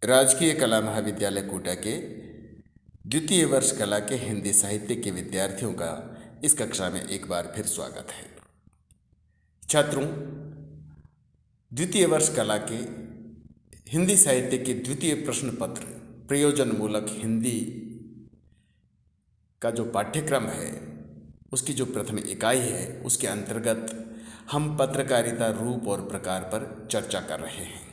राजकीय कला महाविद्यालय कोटा के द्वितीय वर्ष कला के हिंदी साहित्य के विद्यार्थियों का इस कक्षा में एक बार फिर स्वागत है। छात्रों, द्वितीय वर्ष कला के हिंदी साहित्य के द्वितीय प्रश्न पत्र प्रयोजन मूलक हिंदी का जो पाठ्यक्रम है उसकी जो प्रथम इकाई है उसके अंतर्गत हम पत्रकारिता रूप और प्रकार पर चर्चा कर रहे हैं।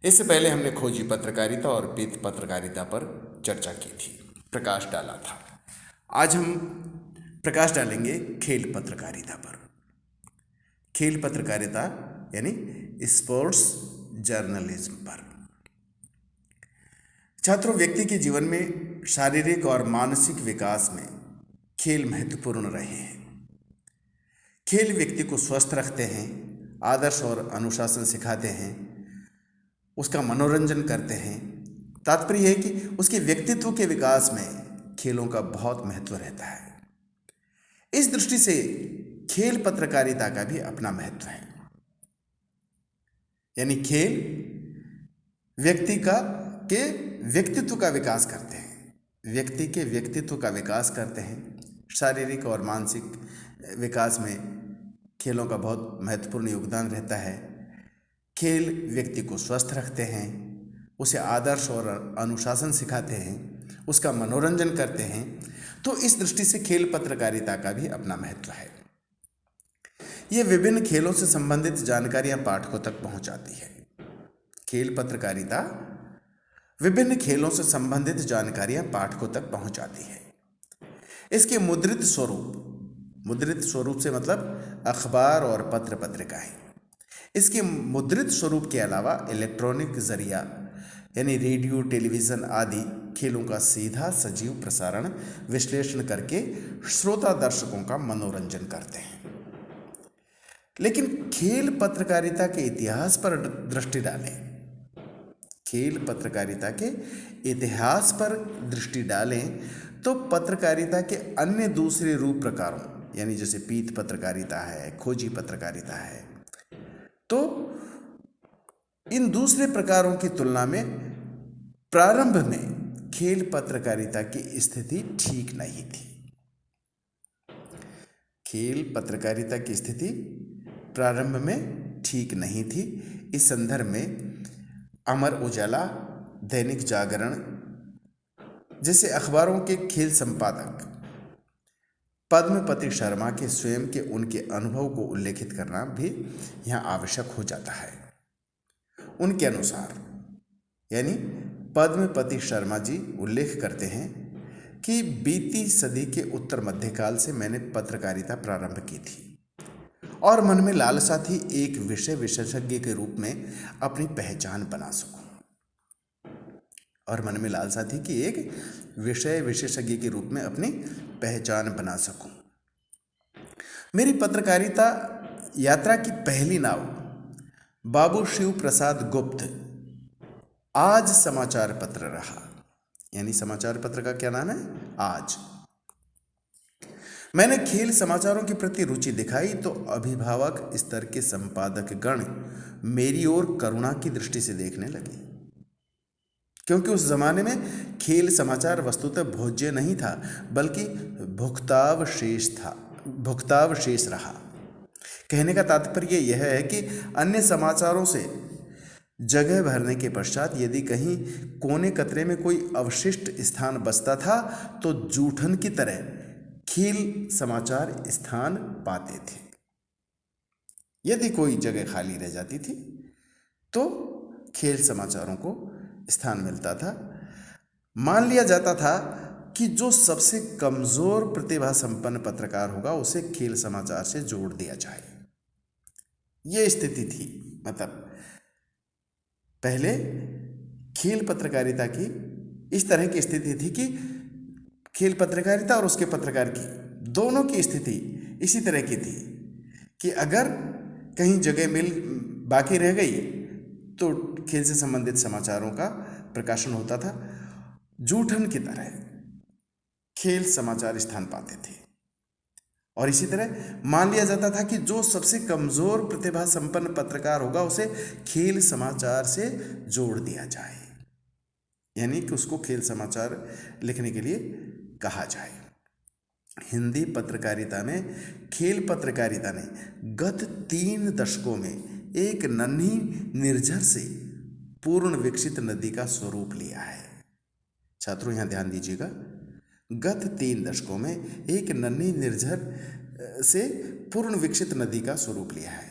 इससे पहले हमने खोजी पत्रकारिता और पीत पत्रकारिता पर चर्चा की थी, प्रकाश डाला था। आज हम प्रकाश डालेंगे खेल पत्रकारिता पर। खेल पत्रकारिता यानी स्पोर्ट्स जर्नलिज्म पर। छात्रों, व्यक्ति के जीवन में शारीरिक और मानसिक विकास में खेल महत्वपूर्ण रहे हैं। खेल व्यक्ति को स्वस्थ रखते हैं, आदर्श और अनुशासन सिखाते हैं, उसका मनोरंजन करते हैं। तात्पर्य है कि उसके व्यक्तित्व के विकास में खेलों का बहुत महत्व रहता है। इस दृष्टि से खेल पत्रकारिता का भी अपना महत्व है। यानी खेल व्यक्ति के व्यक्तित्व का विकास करते हैं, व्यक्ति के व्यक्तित्व का विकास करते हैं। शारीरिक और मानसिक विकास में खेलों का बहुत महत्वपूर्ण योगदान रहता है। खेल व्यक्ति को स्वस्थ रखते हैं, उसे आदर्श और अनुशासन सिखाते हैं, उसका मनोरंजन करते हैं। तो इस दृष्टि से खेल पत्रकारिता का भी अपना महत्व है। ये विभिन्न खेलों से संबंधित जानकारियां पाठकों तक पहुंचाती है। खेल पत्रकारिता विभिन्न खेलों से संबंधित जानकारियां पाठकों तक पहुंचाती है। इसके मुद्रित स्वरूप से मतलब अखबार और पत्र पत्रिकाएं। इसके मुद्रित स्वरूप के अलावा इलेक्ट्रॉनिक जरिया यानी रेडियो, टेलीविज़न आदि खेलों का सीधा सजीव प्रसारण विश्लेषण करके श्रोता दर्शकों का मनोरंजन करते हैं। लेकिन खेल पत्रकारिता के इतिहास पर दृष्टि डालें, खेल पत्रकारिता के इतिहास पर दृष्टि डालें तो पत्रकारिता के अन्य दूसरे रूप प्रकारों यानी जैसे पीत पत्रकारिता है, खोजी पत्रकारिता है, तो इन दूसरे प्रकारों की तुलना में प्रारंभ में खेल पत्रकारिता की स्थिति ठीक नहीं थी। खेल पत्रकारिता की स्थिति प्रारंभ में ठीक नहीं थी। इस संदर्भ में अमर उजाला, दैनिक जागरण जैसे अखबारों के खेल संपादक पद्मपति शर्मा के स्वयं के उनके अनुभव को उल्लेखित करना भी यहाँ आवश्यक हो जाता है। उनके अनुसार यानी पद्मपति शर्मा जी उल्लेख करते हैं कि बीती सदी के उत्तर मध्यकाल से मैंने पत्रकारिता प्रारंभ की थी और मन में लालसा थी एक विषय विशेषज्ञ के रूप में अपनी पहचान बना सकूं। और मन में लालसा थी कि एक विषय विशेषज्ञ के रूप में अपनी पहचान बना सकूं। मेरी पत्रकारिता यात्रा की पहली नाव बाबू शिव प्रसाद गुप्त आज समाचार पत्र रहा। यानी समाचार पत्र का क्या नाम है? आज। मैंने खेल समाचारों के प्रति रुचि दिखाई तो अभिभावक स्तर के संपादक गण मेरी ओर करुणा की दृष्टि से देखने लगे, क्योंकि उस जमाने में खेल समाचार वस्तुतः भोज्य नहीं था बल्कि भुक्ताव शेष रहा। कहने का तात्पर्य यह है कि अन्य समाचारों से जगह भरने के पश्चात यदि कहीं कोने कतरे में कोई अवशिष्ट स्थान बचता था तो जूठन की तरह खेल समाचार स्थान पाते थे। यदि कोई जगह खाली रह जाती थी तो खेल समाचारों को स्थान मिलता था। मान लिया जाता था कि जो सबसे कमजोर प्रतिभा संपन्न पत्रकार होगा उसे खेल समाचार से जोड़ दिया जाए। यह स्थिति थी। मतलब पहले खेल पत्रकारिता की इस तरह की स्थिति थी कि खेल पत्रकारिता और उसके पत्रकार की दोनों की स्थिति इसी तरह की थी कि अगर कहीं जगह बाकी रह गई तो खेल से संबंधित समाचारों का प्रकाशन होता था। जूठन की तरह खेल समाचार स्थान पाते थे और इसी तरह मान लिया जाता था कि जो सबसे कमज़ोर प्रतिभा संपन्न पत्रकार होगा उसे खेल समाचार से जोड़ दिया जाए, यानी कि उसको खेल समाचार लिखने के लिए कहा जाए। हिंदी पत्रकारिता में खेल पत्रकारिता ने गत 3 दशकों में एक नन्ही निर्झर से पूर्ण विकसित नदी का स्वरूप लिया है। छात्रों यहाँ ध्यान दीजिएगा, गत 3 दशकों में एक नन्ही निर्झर से पूर्ण विकसित नदी का स्वरूप लिया है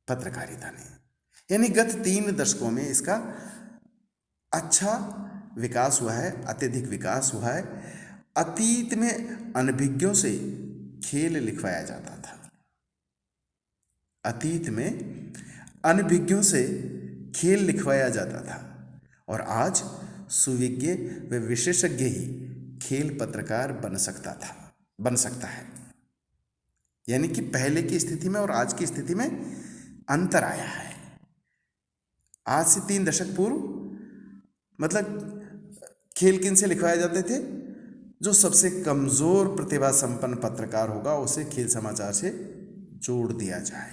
पत्रकारिता ने, यानी गत 3 दशकों में इसका अच्छा विकास हुआ है, अत्यधिक विकास हुआ है। अतीत में अनभिज्ञों से खेल लिखवाया जाता था, अतीत में अनभिज्ञों से खेल लिखवाया जाता था, और आज सुविज्ञ व विशेषज्ञ ही खेल पत्रकार बन सकता है। यानी कि पहले की स्थिति में और आज की स्थिति में अंतर आया है। आज से 3 दशक पूर्व मतलब खेल किन से लिखवाए जाते थे? जो सबसे कमज़ोर प्रतिभा संपन्न पत्रकार होगा उसे खेल समाचार से जोड़ दिया जाए।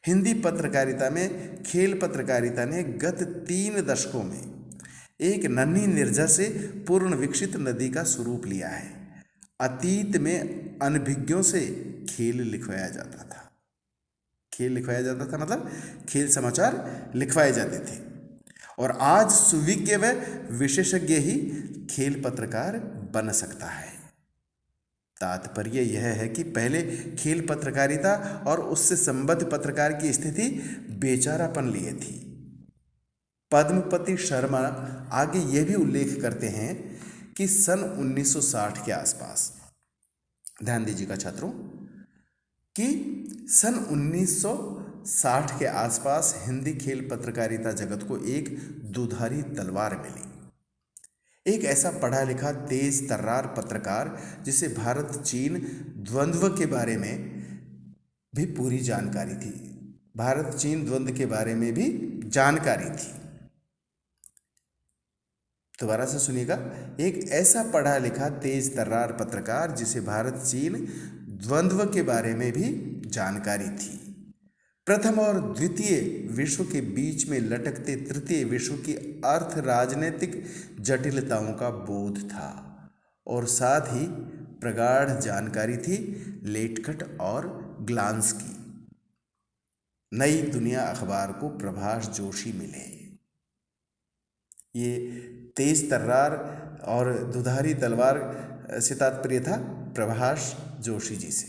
हिंदी पत्रकारिता में खेल पत्रकारिता ने गत 3 दशकों में एक नन्ही निर्झर से पूर्ण विकसित नदी का स्वरूप लिया है। अतीत में अनभिज्ञों से खेल लिखवाया जाता था, मतलब खेल समाचार लिखवाए जाते थे, और आज सुविज्ञ व विशेषज्ञ ही खेल पत्रकार बन सकता है। तात्पर्य यह है कि पहले खेल पत्रकारिता और उससे संबद्ध पत्रकार की स्थिति बेचारापन लिए थी। पद्मपति शर्मा आगे यह भी उल्लेख करते हैं कि सन 1960 के आसपास, ध्यान दीजिएगा छात्रों, कि सन 1960 के आसपास हिंदी खेल पत्रकारिता जगत को एक दुधारी तलवार मिली। एक ऐसा पढ़ा लिखा तेज तर्रार पत्रकार जिसे भारत चीन द्वंद्व के बारे में भी पूरी जानकारी थी, भारत चीन द्वंद्व के बारे में भी जानकारी थी। दोबारा से सुनिएगा, एक ऐसा पढ़ा लिखा तेज तर्रार पत्रकार जिसे भारत चीन द्वंद्व के बारे में भी जानकारी थी। प्रथम और द्वितीय विश्व के बीच में लटकते तृतीय विश्व की अर्थ राजनीतिक जटिलताओं का बोध था, और साथ ही प्रगाढ़ जानकारी थी लेटखट और ग्लांस की। नई दुनिया अखबार को प्रभाष जोशी मिले। ये तेज तर्रार और दुधारी तलवार से तात्पर्य था प्रभाष जोशी जी से,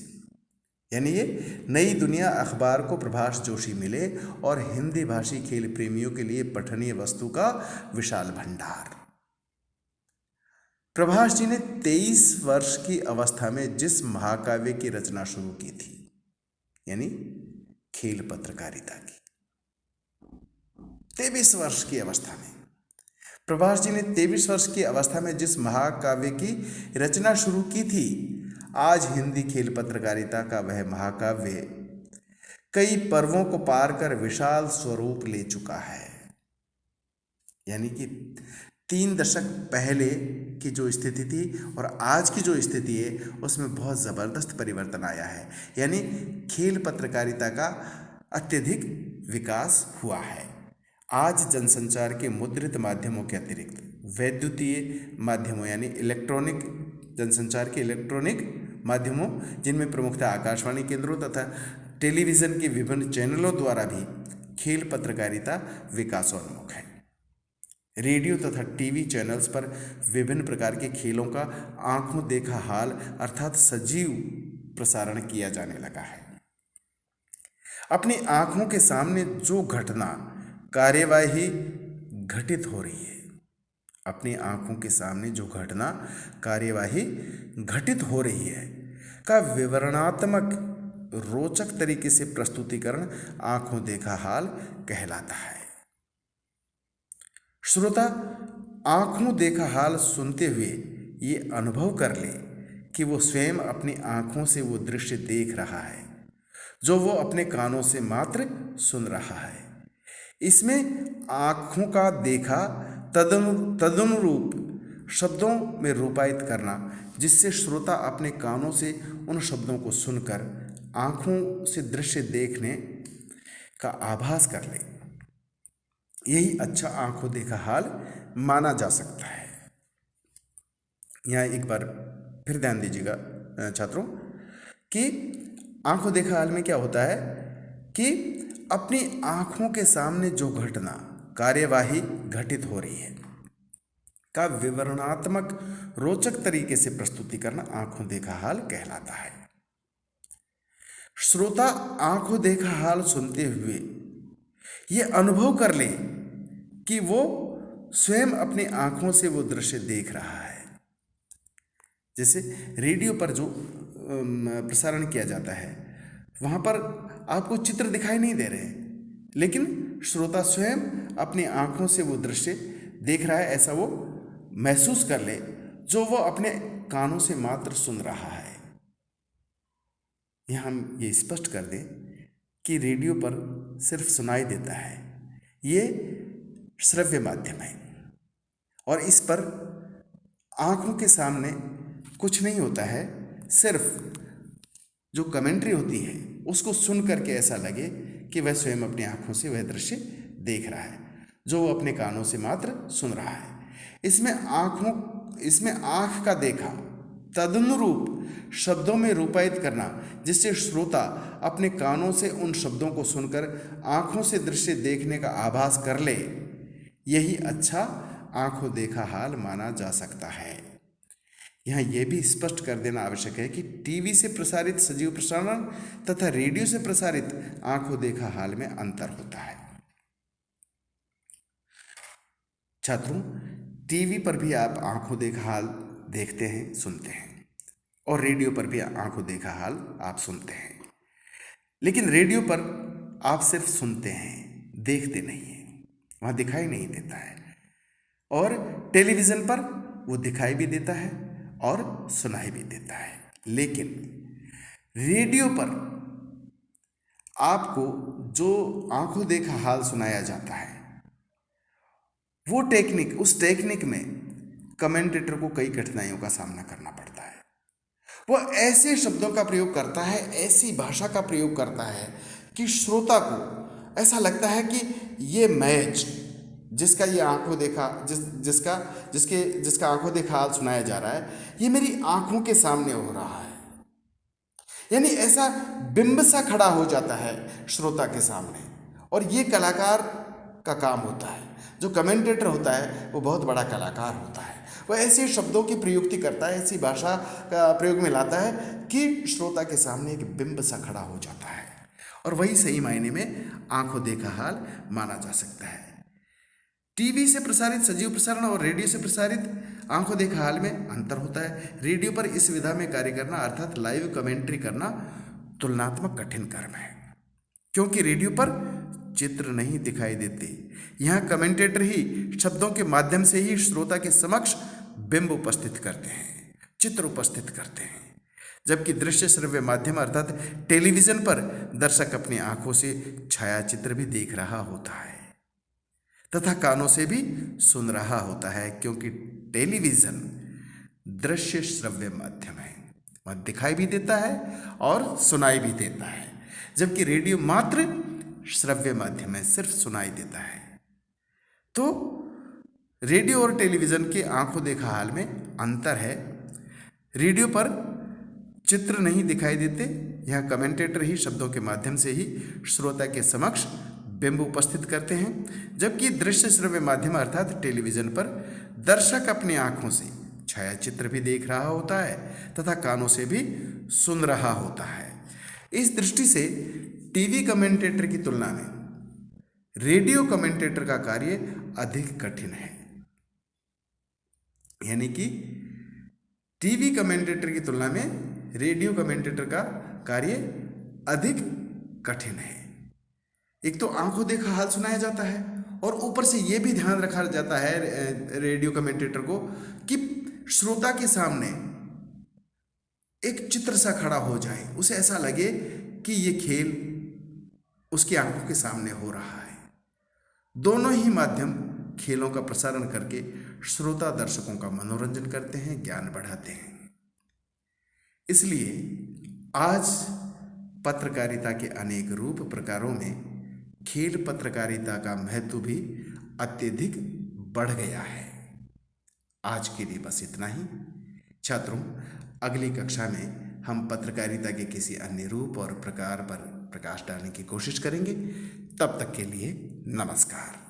यानी ये नई दुनिया अखबार को प्रभाष जोशी मिले और हिंदी भाषी खेल प्रेमियों के लिए पठनीय वस्तु का विशाल भंडार। प्रभाष जी ने 23 वर्ष की अवस्था में जिस महाकाव्य की रचना शुरू की थी, यानी खेल पत्रकारिता की, 23 वर्ष की अवस्था में प्रभाष जी ने 23 वर्ष की अवस्था में जिस महाकाव्य की रचना शुरू की थी, आज हिंदी खेल पत्रकारिता का वह महाकाव्य कई पर्वों को पार कर विशाल स्वरूप ले चुका है। यानी कि 3 दशक पहले की जो स्थिति थी और आज की जो स्थिति है उसमें बहुत ज़बरदस्त परिवर्तन आया है। यानी खेल पत्रकारिता का अत्यधिक विकास हुआ है। आज जनसंचार के मुद्रित माध्यमों के अतिरिक्त वैद्युतीय माध्यमों यानी इलेक्ट्रॉनिक जनसंचार के इलेक्ट्रॉनिक माध्यमों, जिनमें प्रमुखतः आकाशवाणी केंद्रों तथा टेलीविज़न के विभिन्न चैनलों द्वारा भी खेल पत्रकारिता विकासोन्मुख है। रेडियो तथा टीवी चैनल्स पर विभिन्न प्रकार के खेलों का आंखों देखा हाल अर्थात सजीव प्रसारण किया जाने लगा है। अपनी आंखों के सामने जो घटना कार्यवाही घटित हो रही है, अपनी आंखों के सामने जो घटना कार्यवाही घटित हो रही है का विवरणात्मक रोचक तरीके से प्रस्तुतिकरण आंखों देखा हाल कहलाता है। श्रोता आंखों देखा हाल सुनते हुए ये अनुभव कर ले कि वो स्वयं अपनी आंखों से वो दृश्य देख रहा है जो वो अपने कानों से मात्र सुन रहा है। इसमें आंखों का देखा तदनुरूप शब्दों में रूपायित करना जिससे श्रोता अपने कानों से उन शब्दों को सुनकर आँखों से दृश्य देखने का आभास कर ले। यही अच्छा आँखों देखा हाल माना जा सकता है। यहाँ एक बार फिर ध्यान दीजिएगा छात्रों कि आँखों देखा हाल में क्या होता है कि अपनी आँखों के सामने जो घटना कार्यवाही घटित हो रही है का विवरणात्मक रोचक तरीके से प्रस्तुति करना आँखों देखा हाल कहलाता है। श्रोता आँखों देखा हाल सुनते हुए ये अनुभव कर ले कि वो स्वयं अपनी आँखों से वो दृश्य देख रहा है। जैसे रेडियो पर जो प्रसारण किया जाता है वहाँ पर आपको चित्र दिखाई नहीं दे रहे, लेकिन श्रोता स्वयं अपनी आँखों से वो दृश्य देख रहा है, ऐसा वो महसूस कर ले जो वो अपने कानों से मात्र सुन रहा है। यहाँ हम ये स्पष्ट कर दें कि रेडियो पर सिर्फ सुनाई देता है, ये श्रव्य माध्यम है और इस पर आँखों के सामने कुछ नहीं होता है। सिर्फ जो कमेंट्री होती है उसको सुन करके ऐसा लगे कि वह स्वयं अपनी आँखों से वह दृश्य देख रहा है जो वो अपने कानों से मात्र सुन रहा है। इसमें आँख का देखा तदनुरूप शब्दों में रूपायित करना, जिससे श्रोता अपने कानों से उन शब्दों को सुनकर आँखों से दृश्य देखने का आभास कर ले, यही अच्छा आँखों देखा हाल माना जा सकता है। यहाँ यह भी स्पष्ट कर देना आवश्यक है कि टीवी से प्रसारित सजीव प्रसारण तथा रेडियो से प्रसारित आँखों देखा हाल में अंतर होता है। छात्रों, टीवी पर भी आप आँखों देखा हाल देखते हैं, सुनते हैं, और रेडियो पर भी आँखों देखा हाल आप सुनते हैं, लेकिन रेडियो पर आप सिर्फ सुनते हैं, देखते नहीं हैं, वहाँ दिखाई नहीं देता है। और टेलीविज़न पर वो दिखाई भी देता है और सुनाई भी देता है, लेकिन रेडियो पर आपको जो आँखों देखा हाल सुनाया जाता है वो उस टेक्निक में कमेंटेटर को कई कठिनाइयों का सामना करना पड़ता है। वो ऐसे शब्दों का प्रयोग करता है, ऐसी भाषा का प्रयोग करता है कि श्रोता को ऐसा लगता है कि ये मैच जिसका ये आंखों देखा जिसका आंखों देखा हाल सुनाया जा रहा है, ये मेरी आंखों के सामने हो रहा है। यानी ऐसा बिंब सा खड़ा हो जाता है श्रोता के सामने, और ये कलाकार का काम होता है। जो कमेंटेटर होता है वो बहुत बड़ा कलाकार होता है, वह ऐसे शब्दों की प्रयुक्ति करता है, ऐसी भाषा का प्रयोग में लाता है कि श्रोता के सामने एक बिंब सा खड़ा हो जाता है, और वही सही मायने में आंखों देखा हाल माना जा सकता है। टीवी से प्रसारित सजीव प्रसारण और रेडियो से प्रसारित आंखों देखा हाल में अंतर होता है। रेडियो पर इस विधा में कार्य करना अर्थात लाइव कमेंट्री करना तुलनात्मक कठिन कर्म है, क्योंकि रेडियो पर चित्र नहीं दिखाई देते। यहाँ कमेंटेटर ही शब्दों के माध्यम से ही श्रोता के समक्ष बिंब उपस्थित करते हैं, चित्र उपस्थित करते हैं, जबकि दृश्य श्रव्य माध्यम अर्थात टेलीविज़न पर दर्शक अपनी आंखों से छायाचित्र भी देख रहा होता है तथा कानों से भी सुन रहा होता है, क्योंकि टेलीविज़न दृश्य श्रव्य माध्यम है, वह दिखाई भी देता है और सुनाई भी देता है, जबकि रेडियो मात्र श्रव्य माध्यम है, सिर्फ सुनाई देता है। तो रेडियो और टेलीविज़न के आंखों देखा हाल में अंतर है। रेडियो पर चित्र नहीं दिखाई देते, यह कमेंटेटर ही शब्दों के माध्यम से ही श्रोता के समक्ष बिंब उपस्थित करते हैं, जबकि दृश्य श्रव्य माध्यम अर्थात टेलीविज़न पर दर्शक अपनी आंखों से छायाचित्र भी देख रहा होता है तथा कानों से भी सुन रहा होता है। इस दृष्टि से टीवी कमेंटेटर की तुलना में रेडियो कमेंटेटर का कार्य अधिक कठिन है। यानी कि टीवी कमेंटेटर की तुलना में रेडियो कमेंटेटर का कार्य अधिक कठिन है। एक तो आंखों देखा हाल सुनाया जाता है, और ऊपर से ये भी ध्यान रखा जाता है रेडियो कमेंटेटर को कि श्रोता के सामने एक चित्र सा खड़ा हो जाए, उसे ऐसा लगे कि ये खेल उसकी आंखों के सामने हो रहा है। दोनों ही माध्यम खेलों का प्रसारण करके श्रोता दर्शकों का मनोरंजन करते हैं, ज्ञान बढ़ाते हैं। इसलिए आज पत्रकारिता के अनेक रूप प्रकारों में खेल पत्रकारिता का महत्व भी अत्यधिक बढ़ गया है। आज के लिए बस इतना ही। छात्रों, अगली कक्षा में हम पत्रकारिता के किसी अन्य रूप और प्रकार पर प्रकाश डालने की कोशिश करेंगे। तब तक के लिए नमस्कार।